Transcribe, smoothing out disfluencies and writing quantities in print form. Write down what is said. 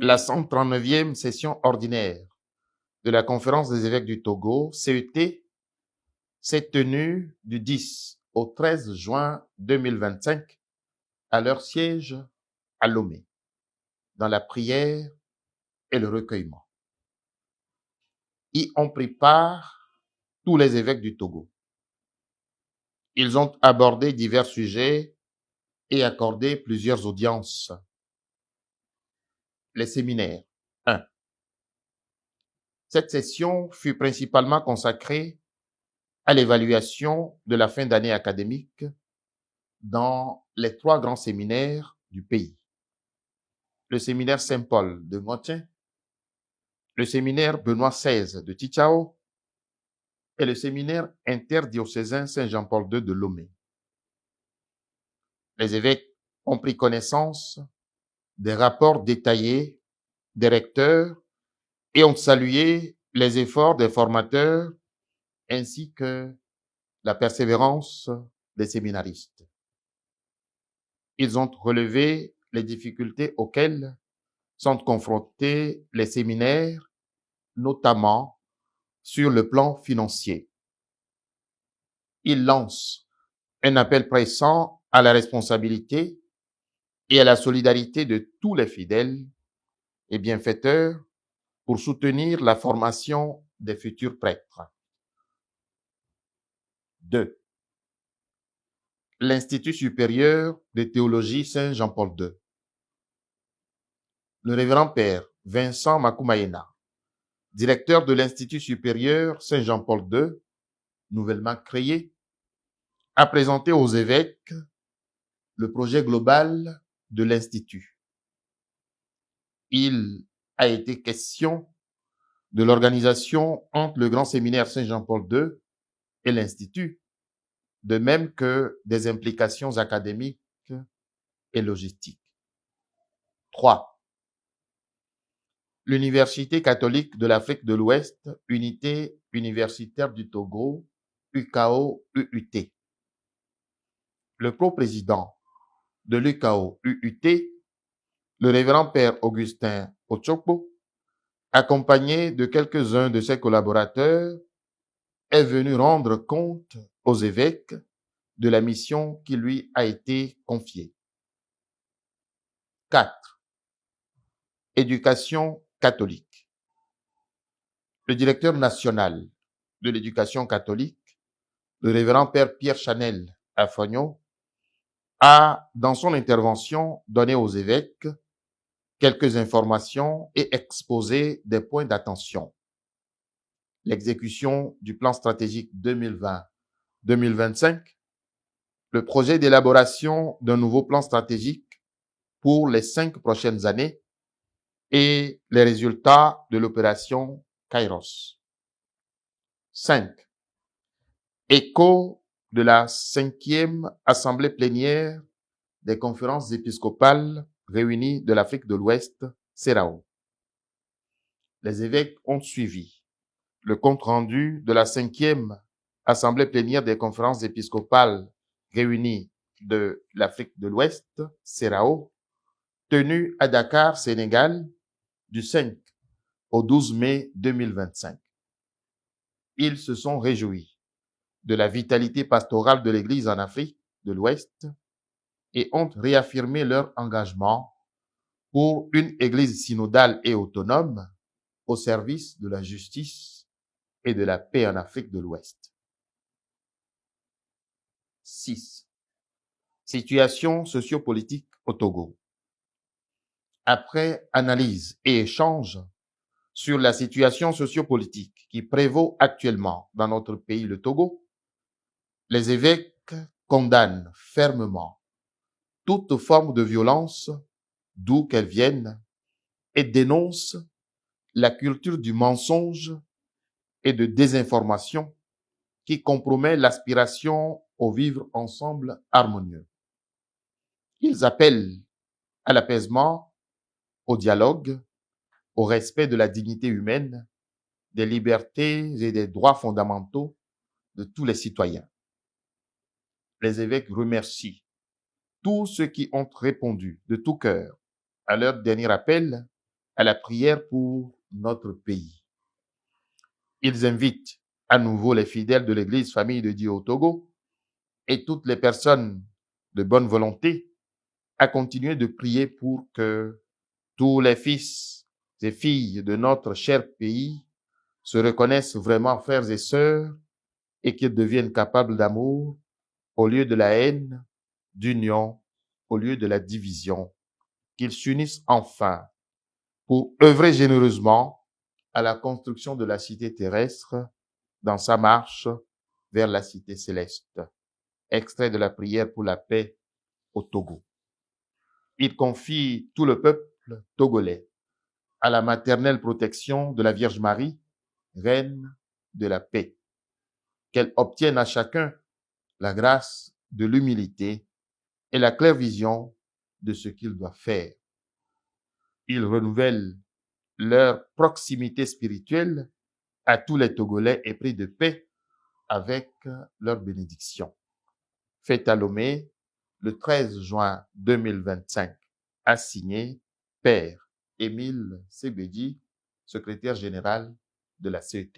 La 139e session ordinaire de la Conférence des évêques du Togo, CET, s'est tenue du 10 au 13 juin 2025 à leur siège à Lomé, dans la prière et le recueillement. Y ont pris part tous les évêques du Togo. Ils ont abordé divers sujets et accordé plusieurs audiences. Les séminaires. 1. Cette session fut principalement consacrée à l'évaluation de la fin d'année académique dans les 3 grands séminaires du pays. Le séminaire Saint-Paul de Ngotin, le séminaire Benoît XVI de Tichao et le séminaire interdiocésain Saint-Jean-Paul II de Lomé. Les évêques ont pris connaissance des rapports détaillés des recteurs et ont salué les efforts des formateurs ainsi que la persévérance des séminaristes. Ils ont relevé les difficultés auxquelles sont confrontés les séminaires, notamment sur le plan financier. Ils lancent un appel pressant à la responsabilité et à la solidarité de tous les fidèles et bienfaiteurs pour soutenir la formation des futurs prêtres. 2. L'Institut supérieur de théologie Saint-Jean-Paul II. Le révérend père Vincent Makumaena, directeur de l'Institut supérieur Saint-Jean-Paul II, nouvellement créé, a présenté aux évêques le projet global de l'Institut. Il a été question de l'organisation entre le Grand Séminaire Saint-Jean-Paul II et l'Institut, de même que des implications académiques et logistiques. 3. L'Université catholique de l'Afrique de l'Ouest, Unité universitaire du Togo, UKO-UUT. Le pro-président de l'UKO-UUT, le révérend père Augustin Ochokpo, accompagné de quelques-uns de ses collaborateurs, est venu rendre compte aux évêques de la mission qui lui a été confiée. 4. Éducation catholique. Le directeur national de l'éducation catholique, le révérend père Pierre Chanel Afogno, a, dans son intervention, donné aux évêques quelques informations et exposé des points d'attention. L'exécution du plan stratégique 2020-2025, le projet d'élaboration d'un nouveau plan stratégique pour les 5 prochaines années et les résultats de l'opération Kairos. 5. Écho de la 5e assemblée plénière des conférences épiscopales réunies de l'Afrique de l'Ouest, CERAO. Les évêques ont suivi le compte-rendu de la 5e assemblée plénière des conférences épiscopales réunies de l'Afrique de l'Ouest, CERAO, tenue à Dakar, Sénégal, du 5 au 12 mai 2025. Ils se sont réjouis de la vitalité pastorale de l'Église en Afrique de l'Ouest et ont réaffirmé leur engagement pour une Église synodale et autonome au service de la justice et de la paix en Afrique de l'Ouest. 6. Situation sociopolitique au Togo. Après analyse et échange sur la situation sociopolitique qui prévaut actuellement dans notre pays, le Togo, les évêques condamnent fermement toute forme de violence, d'où qu'elle vienne, et dénoncent la culture du mensonge et de désinformation qui compromet l'aspiration au vivre ensemble harmonieux. Ils appellent à l'apaisement, au dialogue, au respect de la dignité humaine, des libertés et des droits fondamentaux de tous les citoyens. Les évêques remercient tous ceux qui ont répondu de tout cœur à leur dernier appel à la prière pour notre pays. Ils invitent à nouveau les fidèles de l'Église Famille de Dieu au Togo et toutes les personnes de bonne volonté à continuer de prier pour que tous les fils et filles de notre cher pays se reconnaissent vraiment frères et sœurs et qu'ils deviennent capables d'amour au lieu de la haine, d'union au lieu de la division, qu'ils s'unissent enfin pour œuvrer généreusement à la construction de la cité terrestre dans sa marche vers la cité céleste. Extrait de la prière pour la paix au Togo. Il confie tout le peuple togolais à la maternelle protection de la Vierge Marie, Reine de la paix. Qu'elle obtienne à chacun la grâce de l'humilité et la claire vision de ce qu'il doit faire. Ils renouvellent leur proximité spirituelle à tous les Togolais épris de paix avec leur bénédiction. Fête à Lomé, le 13 juin 2025, a signé Père Émile Sebedi, secrétaire général de la CET.